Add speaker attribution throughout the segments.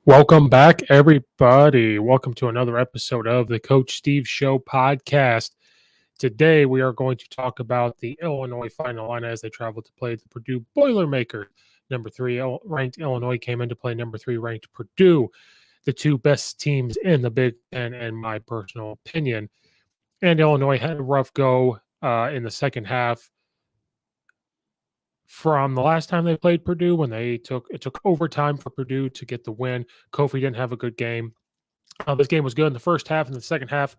Speaker 1: Welcome back, everybody. Welcome to another episode of the Coach Steve Show podcast. Today, we are going to talk about the Illinois Final Line as they travel to play the Purdue Boilermakers. Number three ranked Illinois came in to play number three ranked Purdue, the two best teams in the Big Ten, in my personal opinion. And Illinois had a rough go in the second half from the last time they played Purdue when it took overtime for Purdue to get the win. Kofi didn't have a good game. This game was good in the first half, and the second half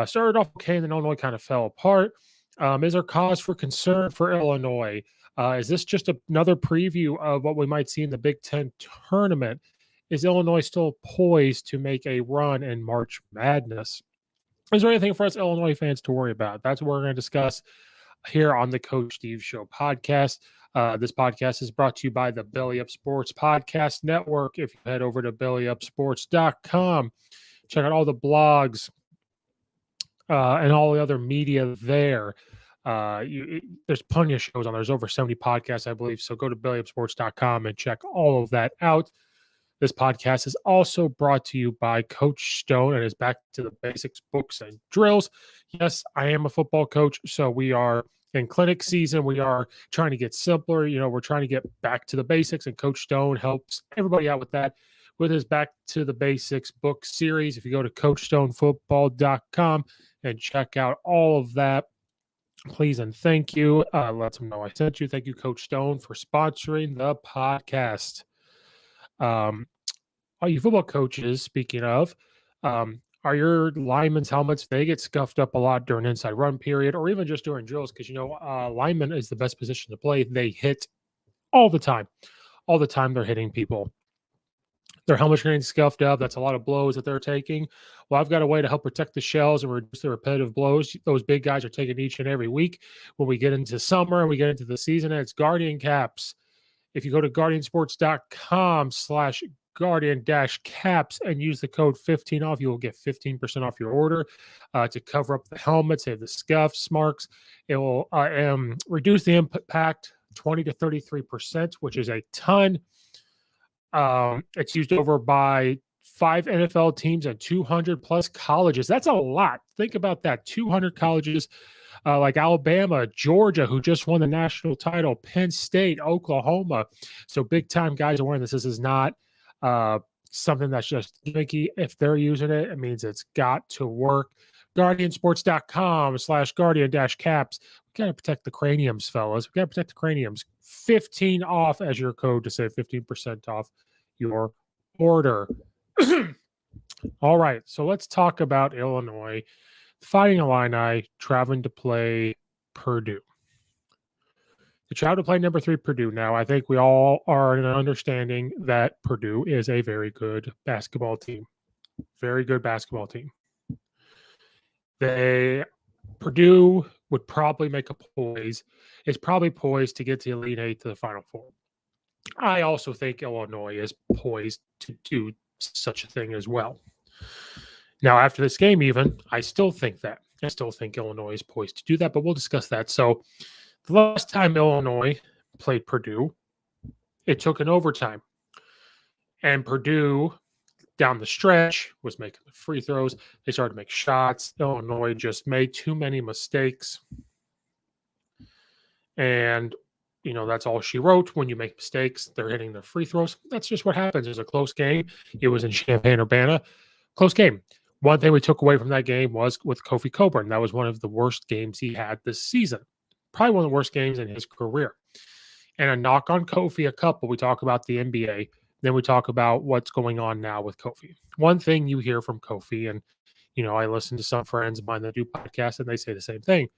Speaker 1: started off okay, and then Illinois kind of fell apart. Is there cause for concern for Illinois? Is this just another preview of what we might see in the Big Ten tournament? Is Illinois still poised to make a run in March Madness? Is there anything for us Illinois fans to worry about? That's what we're going to discuss here on the Coach Steve Show podcast. This podcast is brought to you by the Belly Up Sports Podcast Network. If you head over to bellyupsports.com, check out all the blogs and all the other media there. There's plenty of shows on there. There's over 70 podcasts, I believe. So go to bellyupsports.com and check all of that out. This podcast is also brought to you by Coach Stone and is back to the basics, books, and drills. Yes, I am a football coach, so we are in clinic season. We are trying to get simpler. We're trying to get back to the basics, and Coach Stone helps everybody out with that with his Back to the Basics book series. If you go to CoachStoneFootball.com and check out all of that, please and thank you. Let them know I sent you. Thank you, Coach Stone, for sponsoring the podcast. All you football coaches, speaking of, are your linemen's helmets, they get scuffed up a lot during inside run period or even just during drills because, lineman is the best position to play. They hit all the time. All the time they're hitting people. Their helmets are getting scuffed up. That's a lot of blows that they're taking. Well, I've got a way to help protect the shells and reduce the repetitive blows those big guys are taking each and every week. When we get into summer and we get into the season, and it's Guardian Caps. If you go to guardiansports.com/guardian-caps and use the code 15 off, you will get 15% off your order to cover up the helmets, save the scuffs, marks. It will reduce the impact 20 to 33%, which is a ton. It's used over by 5 NFL teams and 200 plus colleges. That's a lot. Think about that. 200 colleges like Alabama, Georgia, who just won the national title, Penn State, Oklahoma. So big time guys are wearing this. This is not something that's just gimmicky. If they're using it, it means it's got to work. Guardiansports.com/guardian-caps. We got to protect the craniums, fellas. We got to protect the craniums. 15 off as your code to save 15% off your order. All right, so let's talk about Illinois Fighting Illini traveling to play Purdue. They travel to play number 3 Purdue. Now, I think we all are in an understanding that Purdue is a very good basketball team. Very good basketball team. Purdue would probably make a poise. Is probably poised to get to Elite Eight to the Final Four. I also think Illinois is poised to do such a thing as well. Now, after this game, even, I still think that. I still think Illinois is poised to do that, but we'll discuss that. So, the last time Illinois played Purdue, it took an overtime. And Purdue, down the stretch, was making the free throws. They started to make shots. Illinois just made too many mistakes. And, that's all she wrote. When you make mistakes, they're hitting the free throws. That's just what happens. It was a close game. It was in Champaign-Urbana. Close game. One thing we took away from that game was with Kofi Coburn. That was one of the worst games he had this season. Probably one of the worst games in his career. And a knock on Kofi, a couple. We talk about the NBA. Then we talk about what's going on now with Kofi. One thing you hear from Kofi, and, I listen to some friends of mine that do podcasts, and they say the same thing.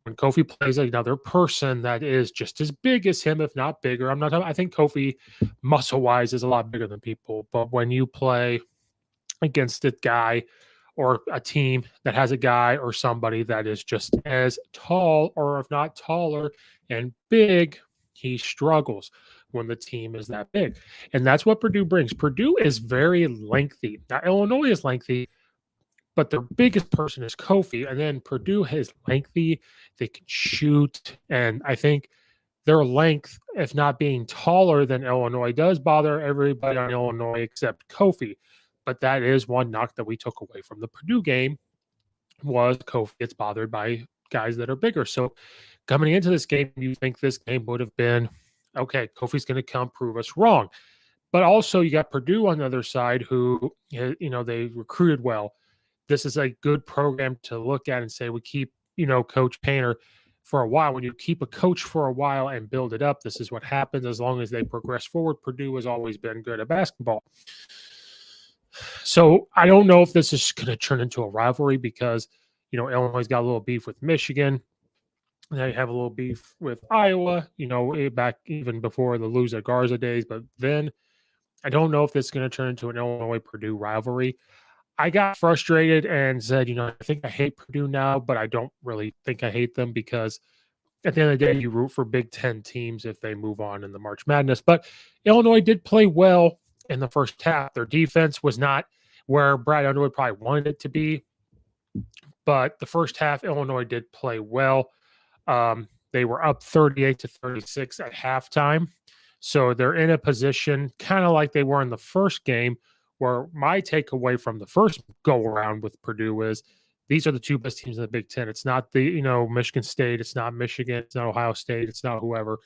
Speaker 1: When Kofi plays another person that is just as big as him, if not bigger, I think Kofi muscle-wise is a lot bigger than people. But when you play against a guy or a team that has a guy or somebody that is just as tall or if not taller and big, he struggles when the team is that big. And that's what Purdue brings. Purdue is very lengthy. Now, Illinois is lengthy, but their biggest person is Kofi. And then Purdue is lengthy. They can shoot. And I think their length, if not being taller than Illinois, does bother everybody on Illinois except Kofi. But that is one knock that we took away from the Purdue game was Kofi gets bothered by guys that are bigger. So coming into this game, you think this game would have been, okay, Kofi's going to come prove us wrong. But also you got Purdue on the other side who, they recruited well. This is a good program to look at and say, we keep, Coach Painter for a while. When you keep a coach for a while and build it up, this is what happens as long as they progress forward. Purdue has always been good at basketball. So I don't know if this is going to turn into a rivalry because, Illinois got a little beef with Michigan. They have a little beef with Iowa, back even before the Luz Garza days. But then I don't know if this is going to turn into an Illinois-Purdue rivalry. I got frustrated and said, I think I hate Purdue now, but I don't really think I hate them because at the end of the day, you root for Big Ten teams if they move on in the March Madness. But Illinois did play well in the first half. Their defense was not where Brad Underwood probably wanted it to be. But the first half, Illinois did play well. They were up 38-36 at halftime. So they're in a position kind of like they were in the first game, where my takeaway from the first go around with Purdue is these are the two best teams in the Big Ten. It's not the, Michigan State. It's not Michigan. It's not Ohio State. It's not whoever.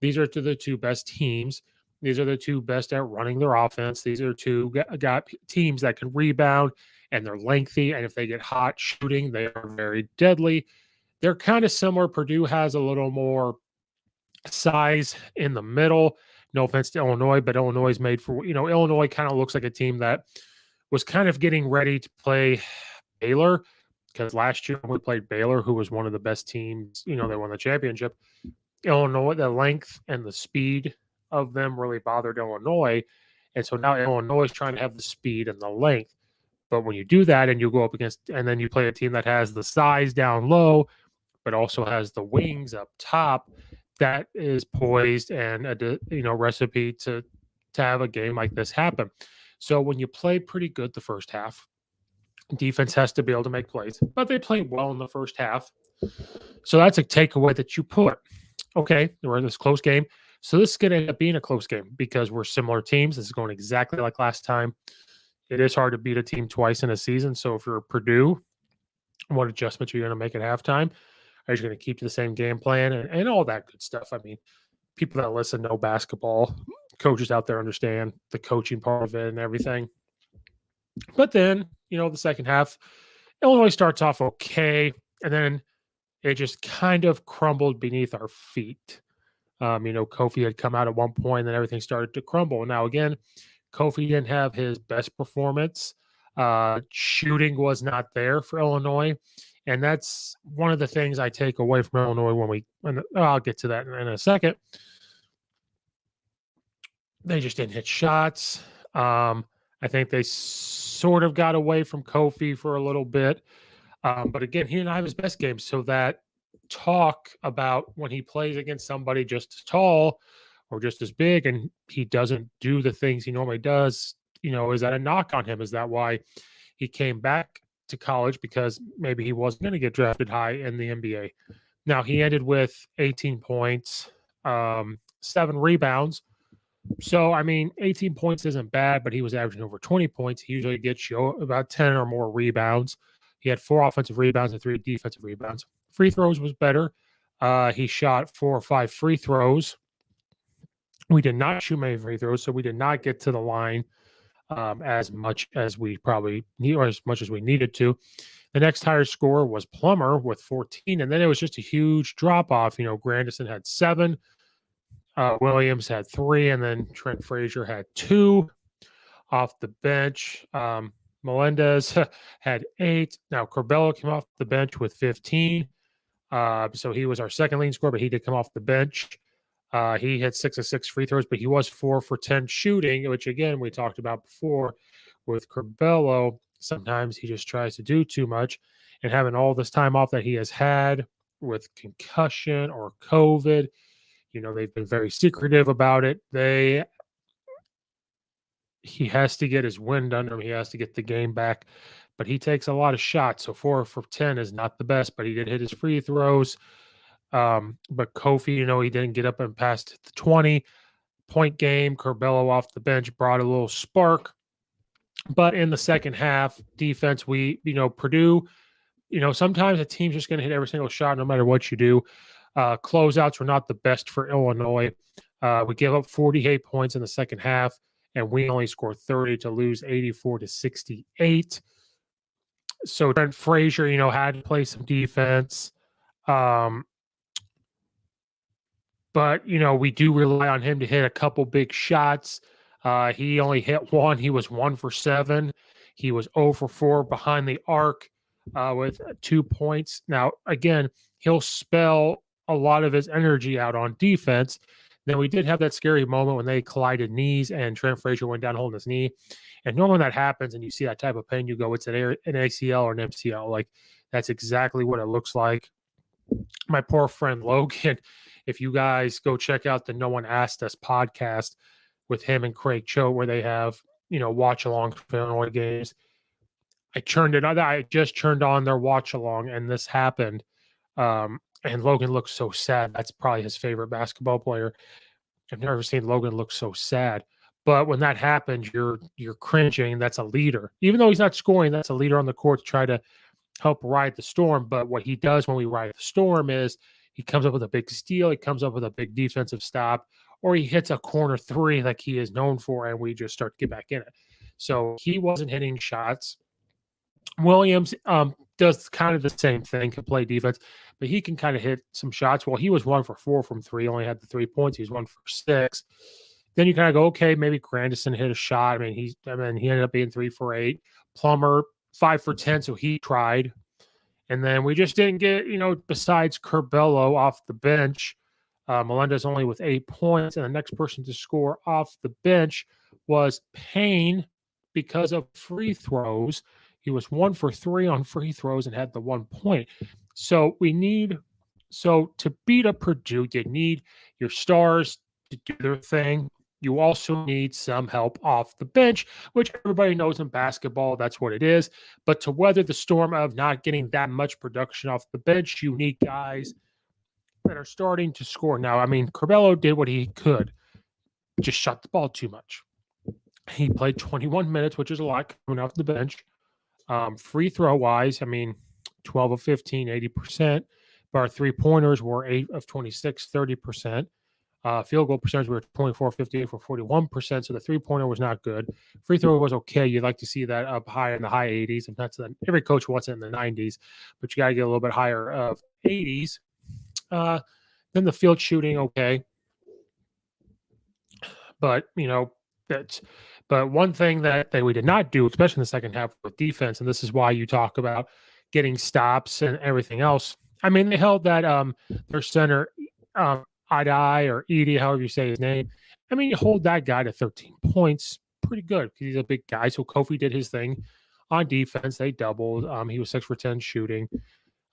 Speaker 1: These are the two best teams. These are the two best at running their offense. These are two got teams that can rebound and they're lengthy. And if they get hot shooting, they are very deadly. They're kind of similar. Purdue has a little more size in the middle. No offense to Illinois, but Illinois is made for, Illinois kind of looks like a team that was kind of getting ready to play Baylor, because last year when we played Baylor, who was one of the best teams, they won the championship. Illinois, the length and the speed of them really bothered Illinois. And so now Illinois is trying to have the speed and the length. But when you do that and you go up against, and then you play a team that has the size down low, but also has the wings up top, that is poised and a recipe to have a game like this happen. So when you play pretty good the first half, defense has to be able to make plays, but they played well in the first half. So that's a takeaway that you put. Okay, we're in this close game. So this is going to end up being a close game because we're similar teams. This is going exactly like last time. It is hard to beat a team twice in a season. So if you're Purdue, what adjustments are you going to make at halftime? Are you going to keep to the same game plan and all that good stuff? I mean, people that listen know basketball. Coaches out there understand the coaching part of it and everything. But then, the second half, Illinois starts off okay, and then it just kind of crumbled beneath our feet. Kofi had come out at one point, and then everything started to crumble. Now, again, Kofi didn't have his best performance. Shooting was not there for Illinois. And that's one of the things I take away from Illinois I'll get to that in a second. They just didn't hit shots. I think they sort of got away from Kofi for a little bit. But again, he didn't have his best game. So that talk about when he plays against somebody just as tall or just as big and he doesn't do the things he normally does, is that a knock on him? Is that why he came back to college, because maybe he wasn't going to get drafted high in the NBA? Now, he ended with 18 points, 7 rebounds. So, 18 points isn't bad, but he was averaging over 20 points. He usually gets you about 10 or more rebounds. He had 4 offensive rebounds and 3 defensive rebounds. Free throws was better. He shot 4 or 5 free throws. We did not shoot many free throws, so we did not get to the line as much as we probably need, or as much as we needed to. The next highest scorer was Plummer with 14, and then it was just a huge drop off. Grandison had 7, Williams had 3, and then Trent Frazier had 2 off the bench. Melendez had 8. Now Corbello came off the bench with 15. So he was our second leading scorer, but he did come off the bench. He had 6 of 6 free throws, but he was 4 for 10 shooting, which again, we talked about before with Corbello. Sometimes he just tries to do too much, and having all this time off that he has had with concussion or COVID, they've been very secretive about it. He has to get his wind under him. He has to get the game back, but he takes a lot of shots. So 4 for 10 is not the best, but he did hit his free throws. But Kofi, he didn't get up and past the 20-point game. Curbelo off the bench brought a little spark. But in the second half, defense, Purdue, sometimes a team's just going to hit every single shot no matter what you do. Closeouts were not the best for Illinois. We gave up 48 points in the second half, and we only scored 30 to lose 84-68. So Trent Frazier, had to play some defense. But, we do rely on him to hit a couple big shots. He only hit one. He was 1 for 7. He was 0 for 4 behind the arc with 2 points. Now, again, he'll spell a lot of his energy out on defense. Then we did have that scary moment when they collided knees and Trent Frazier went down holding his knee. And normally when that happens and you see that type of pain, you go, it's an ACL or an MCL. Like, that's exactly what it looks like. My poor friend Logan, if you guys go check out the No One Asked Us podcast with him and Craig Cho, where they have, watch along for Illinois games. I just turned on their watch along and this happened. And Logan looks so sad. That's probably his favorite basketball player. I've never seen Logan look so sad. But when that happens, you're cringing. That's a leader. Even though he's not scoring, that's a leader on the court to try to help ride the storm. But what he does when we ride the storm is he comes up with a big steal. He comes up with a big defensive stop, or he hits a corner three like he is known for, and we just start to get back in it. So he wasn't hitting shots. Williams does kind of the same thing, can play defense, but he can kind of hit some shots. Well, he was 1 for 4 from 3, only had the 3 points. He was 1 for 6. Then you kind of go, okay, maybe Grandison hit a shot. He ended up being 3 for 8. Plummer 5 for 10, so he tried. And then we just didn't get, besides Curbelo off the bench, Melendez only with 8 points, and the next person to score off the bench was Payne because of free throws. He was 1 for 3 on free throws and had the 1 point. So to beat up Purdue, you need your stars to do their thing. You also need some help off the bench, which everybody knows in basketball, that's what it is. But to weather the storm of not getting that much production off the bench, you need guys that are starting to score. Now, Curbelo did what he could, just shot the ball too much. He played 21 minutes, which is a lot coming off the bench. Free throw wise, 12 of 15, 80%. But our 3-pointers were 8 of 26, 30%. Field goal percentage, we were 24, 58 for 41%. So the 3-pointer was not good. Free throw was okay. You'd like to see that up higher in the high 80s. And that's every coach wants it in the 90s, but you got to get a little bit higher of 80s. Then the field shooting, okay. But, but one thing that we did not do, especially in the second half with defense, and this is why you talk about getting stops and everything else. They held that their center, Idai or Edie, however you say his name. You hold that guy to 13 points, pretty good because he's a big guy. So Kofi did his thing on defense. They doubled. He was 6 for 10 shooting,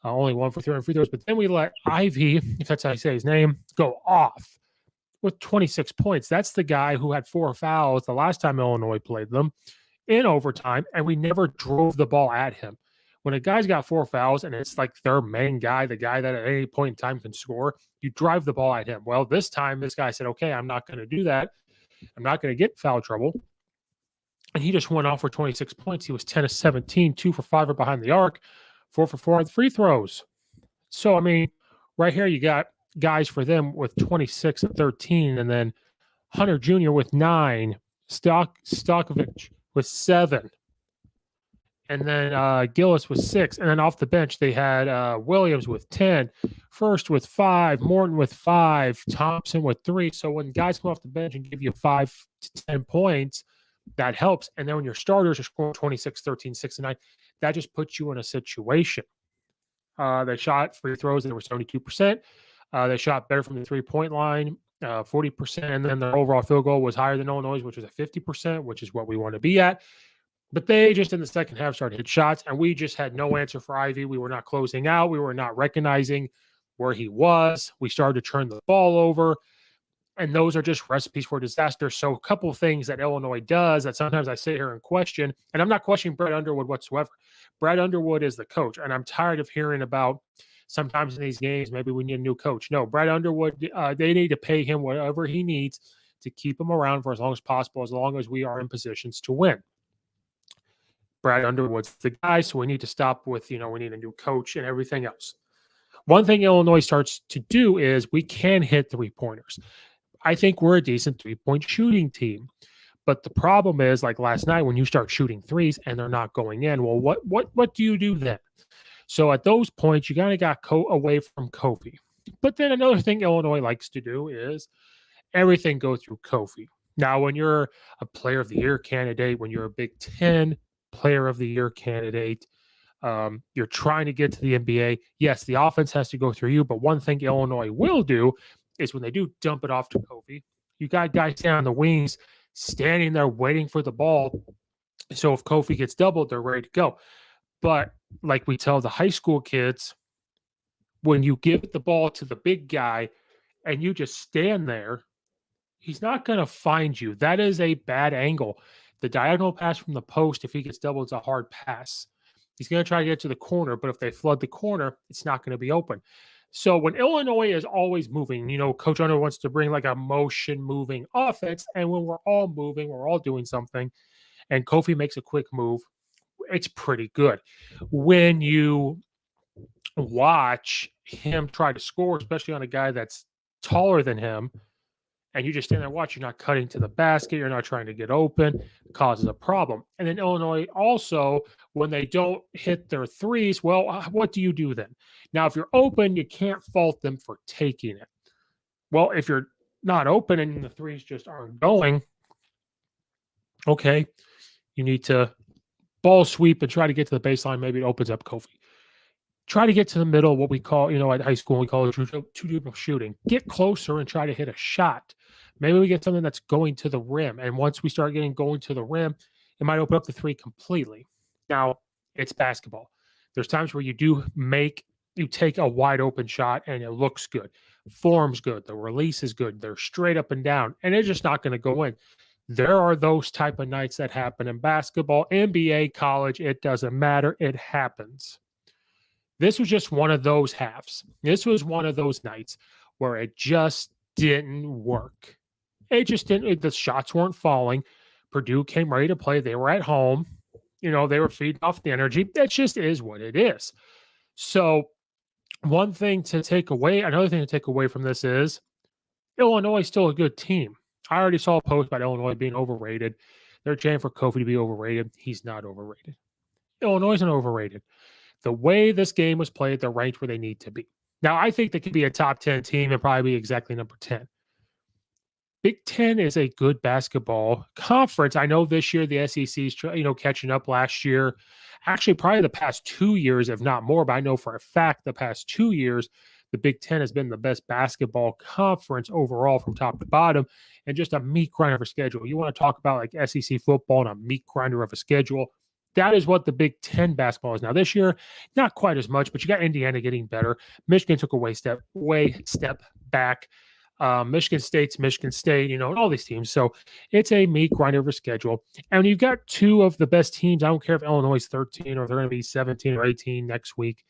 Speaker 1: only 1 for 3 on free throws. But then we let Ivy, if that's how you say his name, go off with 26 points. That's the guy who had 4 fouls the last time Illinois played them in overtime, and we never drove the ball at him. When a guy's got 4 fouls and it's like their main guy, the guy that at any point in time can score, you drive the ball at him. Well, this time, this guy said, okay, I'm not going to do that. I'm not going to get foul trouble. And he just went off for 26 points. He was 10 of 17, 2 for 5 behind the arc, 4 for 4 on free throws. So, right here you got guys for them with 26 and 13, and then Hunter Jr. with 9, Stokovich with 7. And then Gillis with 6. And then off the bench, they had Williams with 10, First with 5, Morton with 5, Thompson with 3. So when guys come off the bench and give you 5 to 10 points, that helps. And then when your starters are scoring 26, 13, 6, and 9, that just puts you in a situation. They shot free throws. They were 72%. They shot better from the 3-point line, 40%. And then their overall field goal was higher than Illinois, which was at 50%, which is what we want to be at. But they just in the second half started to hit shots, and we just had no answer for Ivy. We were not closing out. We were not recognizing where he was. We started to turn the ball over, and those are just recipes for disaster. So a couple of things that Illinois does that sometimes I sit here and question, and I'm not questioning Brett Underwood whatsoever. Brett Underwood is the coach, and I'm tired of hearing about sometimes in these games, maybe we need a new coach. No, Brad Underwood, they need to pay him whatever he needs to keep him around for as long as possible, as long as we are in positions to win. Brad Underwood's the guy, so we need to stop with, we need a new coach and everything else. One thing Illinois starts to do is we can hit three-pointers. I think we're a decent three-point shooting team. But the problem is, like last night, when you start shooting threes and they're not going in, well, what do you do then? So at those points, you kind of got away from Kofi. But then another thing Illinois likes to do is everything go through Kofi. Now, when you're a Player of the Year candidate, when you're a Big Ten Player of the Year candidate, you're trying to get to the NBA. Yes, the offense has to go through you, but one thing Illinois will do is when they do dump it off to Kofi, you got guys down on the wings standing there waiting for the ball. So if Kofi gets doubled, they're ready to go. But like we tell the high school kids, when you give the ball to the big guy and you just stand there, he's not going to find you. That is a bad angle. The diagonal pass from the post, if he gets doubled, it's a hard pass. He's going to try to get to the corner, but if they flood the corner, it's not going to be open. So when Illinois is always moving, Coach Underwood wants to bring like a motion moving offense. And when we're all moving, we're all doing something, and Kofi makes a quick move, it's pretty good. When you watch him try to score, especially on a guy that's taller than him, and you just stand there and watch, you're not cutting to the basket, you're not trying to get open, it causes a problem. And then Illinois also, when they don't hit their threes, well, what do you do then? Now, if you're open, you can't fault them for taking it. Well, if you're not open and the threes just aren't going, okay, you need to ball sweep and try to get to the baseline. Maybe it opens up Kofi. Try to get to the middle, what we call, at high school, we call it two-dribble shooting. Get closer and try to hit a shot. Maybe we get something that's going to the rim. And once we start getting going to the rim, it might open up the three completely. Now, it's basketball. There's times where you take a wide open shot and it looks good. Form's good. The release is good. They're straight up and down. And it's just not going to go in. There are those type of nights that happen in basketball, NBA, college. It doesn't matter. It happens. This was just one of those halves. This was one of those nights where it just didn't work. It just didn't. The shots weren't falling. Purdue came ready to play. They were at home. They were feeding off the energy. That just is what it is. So another thing to take away from this is Illinois is still a good team. I already saw a post about Illinois being overrated. They're chanting for Kofi to be overrated. He's not overrated. Illinois isn't overrated. The way this game was played, they're ranked where they need to be. Now, I think they could be a top 10 team and probably be exactly number 10. Big Ten is a good basketball conference. I know this year the SEC's catching up last year. Actually, probably the past 2 years, if not more, but I know for a fact the past 2 years, the Big Ten has been the best basketball conference overall from top to bottom, and just a meat grinder of a schedule. You want to talk about like SEC football and a meat grinder of a schedule. That is what the Big Ten basketball is now. This year, not quite as much, but you got Indiana getting better. Michigan took a step back. Michigan State's Michigan State, and all these teams. So it's a meat grinder of a schedule. And you've got two of the best teams. I don't care if Illinois is 13 or they're going to be 17 or 18 next week.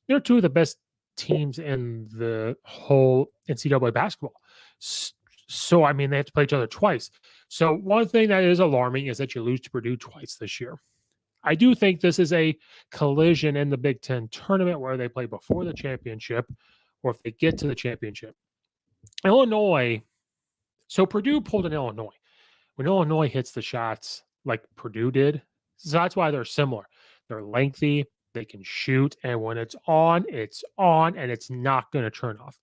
Speaker 1: They're two of the best teams in the whole NCAA basketball. So, they have to play each other twice. So one thing that is alarming is that you lose to Purdue twice this year. I do think this is a collision in the Big Ten tournament where they play before the championship or if they get to the championship. Illinois, so Purdue pulled in Illinois. When Illinois hits the shots like Purdue did, so that's why they're similar. They're lengthy, they can shoot, and when it's on, and it's not going to turn off.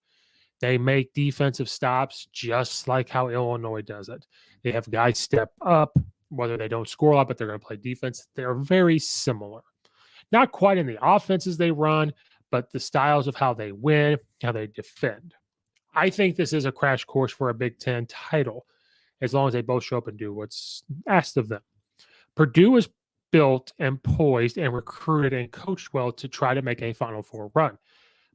Speaker 1: They make defensive stops just like how Illinois does it. They have guys step up, whether they don't score a lot, but they're going to play defense. They're very similar. Not quite in the offenses they run, but the styles of how they win, how they defend. I think this is a crash course for a Big Ten title, as long as they both show up and do what's asked of them. Purdue is built and poised and recruited and coached well to try to make a Final Four run,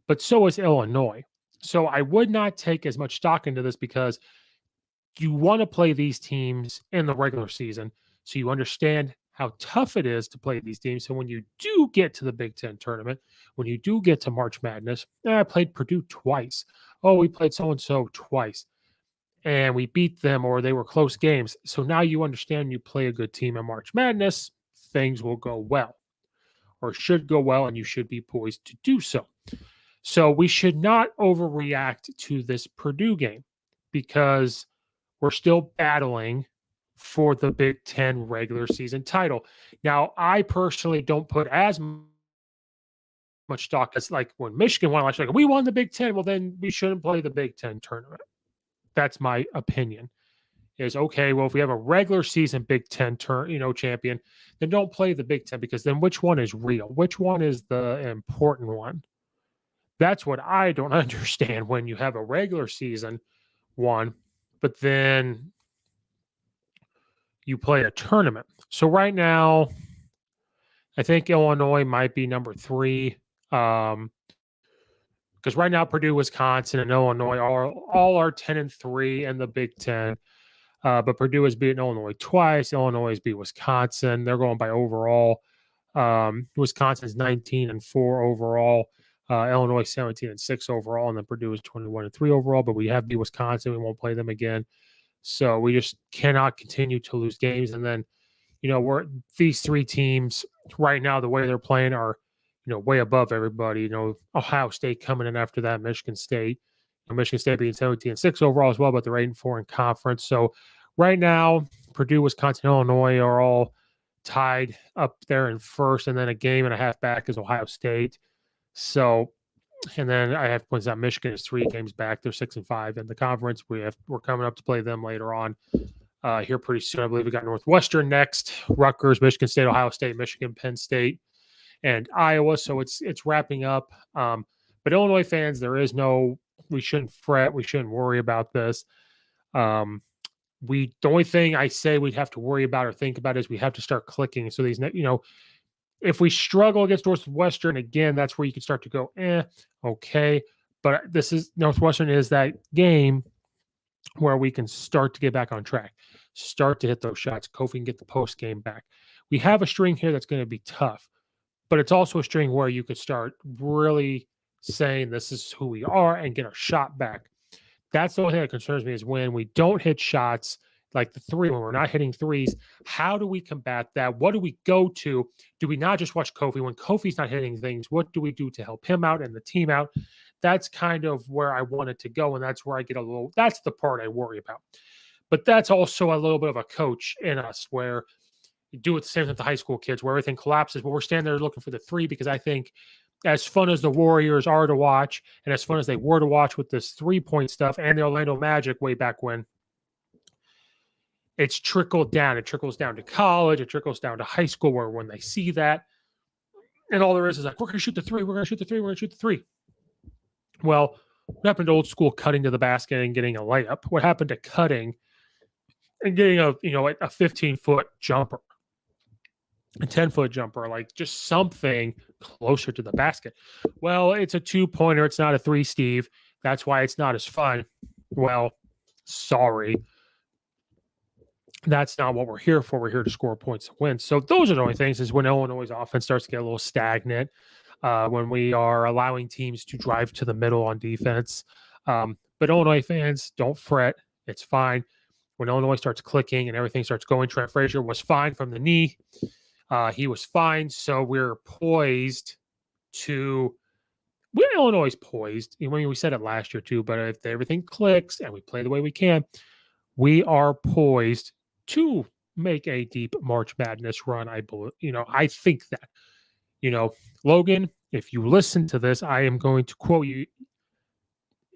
Speaker 1: but so is Illinois. So I would not take as much stock into this because you want to play these teams in the regular season so you understand how tough it is to play these teams. So when you do get to the Big Ten tournament, when you do get to March Madness, I played Purdue twice. Oh, we played so and so twice, and we beat them, or they were close games. So now you understand you play a good team in March Madness, things will go well, or should go well, and you should be poised to do so. So we should not overreact to this Purdue game because we're still battling for the Big Ten regular season title. Now, I personally don't put as much stock as like when Michigan won last year. Like, we won the Big Ten. Well, then we shouldn't play the Big Ten tournament. That's my opinion. Is okay. Well, if we have a regular season Big Ten champion, then don't play the Big Ten, because then which one is real? Which one is the important one? That's what I don't understand when you have a regular season one, but then you play a tournament. So right now, I think Illinois might be number 3. Because right now Purdue, Wisconsin, and Illinois all are 10-3 in the Big Ten. But Purdue has beaten Illinois twice. Illinois has beat Wisconsin. They're going by overall. Wisconsin's 19-4 overall. Illinois 17-6 overall, and then Purdue is 21-3 overall. But we have beat Wisconsin. We won't play them again. So we just cannot continue to lose games. And then, these 3 teams right now, the way they're playing are, way above everybody. Ohio State coming in after that, Michigan State. Michigan State being 17-6 overall as well, but they're 8-4 in conference. So right now, Purdue, Wisconsin, Illinois are all tied up there in first, and then a game and a half back is Ohio State. So, and then I have points out Michigan is 3 games back. They're 6-5 in the conference. We're coming up to play them later on here pretty soon. I believe we got Northwestern next, Rutgers, Michigan State, Ohio State, Michigan, Penn State, and Iowa. So it's wrapping up. But Illinois fans, we shouldn't fret. We shouldn't worry about this. The only thing I say we'd have to worry about or think about is we have to start clicking. So these, if we struggle against Northwestern again, that's where you can start to go, okay. But Northwestern is that game where we can start to get back on track, start to hit those shots. Kofi can get the post game back. We have a string here that's going to be tough, but it's also a string where you could start really saying this is who we are and get our shot back. That's the only thing that concerns me, is when we don't hit shots like the 3, when we're not hitting threes. How do we combat that? What do we go to? Do we not just watch Kofi? When Kofi's not hitting things, what do we do to help him out and the team out? That's kind of where I wanted to go, and that's where I get that's the part I worry about. But that's also a little bit of a coach in us, where you do it the same thing with the high school kids, where everything collapses, but we're standing there looking for the 3, because I think as fun as the Warriors are to watch, and as fun as they were to watch with this 3-point stuff, and the Orlando Magic way back when, it's trickled down. It trickles down to college. It trickles down to high school, where when they see that, and all there is like, we're going to shoot the 3. We're going to shoot the 3. We're going to shoot the 3. Well, what happened to old school cutting to the basket and getting a layup? What happened to cutting and getting a 15-foot jumper, a 10-foot jumper, like just something closer to the basket? Well, it's a 2-pointer. It's not a 3, Steve. That's why it's not as fun. Well, sorry. That's not what we're here for. We're here to score points and win. So those are the only things, is when Illinois' offense starts to get a little stagnant, when we are allowing teams to drive to the middle on defense. But Illinois fans, don't fret. It's fine. When Illinois starts clicking and everything starts going, Trent Frazier was fine from the knee. He was fine. So we're poised to – Illinois is poised. I mean, we said it last year too, but if everything clicks and we play the way we can, we are poised to make a deep March Madness run. I believe, I think that, Logan, if you listen to this, I am going to quote you.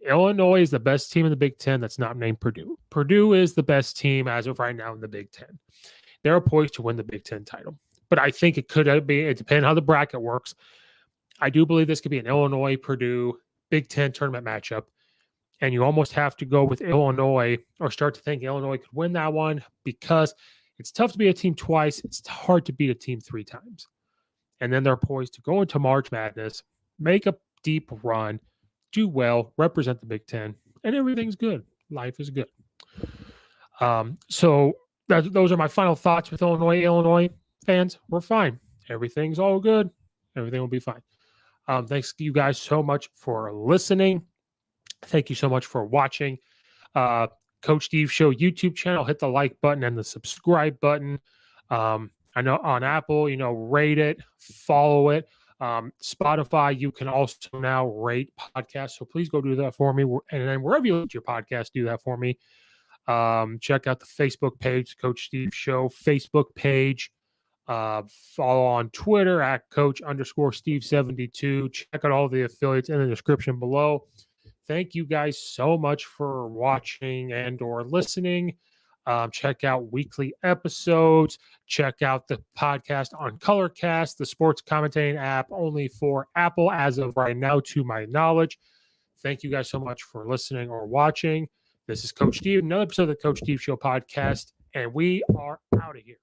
Speaker 1: Illinois is the best team in the Big Ten that's not named Purdue. Purdue is the best team as of right now in the Big Ten. They're poised to win the Big Ten title. But I think it depends how the bracket works. I do believe this could be an Illinois-Purdue Big Ten tournament matchup. And you almost have to go with Illinois, or start to think Illinois could win that one, because it's tough to beat a team twice. It's hard to beat a team 3 times. And then they're poised to go into March Madness, make a deep run, do well, represent the Big Ten, and everything's good. Life is good. So those are my final thoughts with Illinois. Illinois, fans, we're fine. Everything's all good. Everything will be fine. Thanks you guys so much for listening. Thank you so much for watching. Uh, Coach Steve Show YouTube channel. Hit the like button and the subscribe button. I know on Apple, rate it, follow it. Spotify, you can also now rate podcasts. So please go do that for me. And then wherever you listen to your podcast, do that for me. Check out the Facebook page, Coach Steve Show Facebook page. Follow on Twitter at Coach_Steve72. Check out all the affiliates in the description below. Thank you guys so much for watching and or listening. Check out weekly episodes. Check out the podcast on Colorcast, the sports commentating app, only for Apple as of right now, to my knowledge. Thank you guys so much for listening or watching. This is Coach Steve, another episode of the Coach Steve Show podcast, and we are out of here.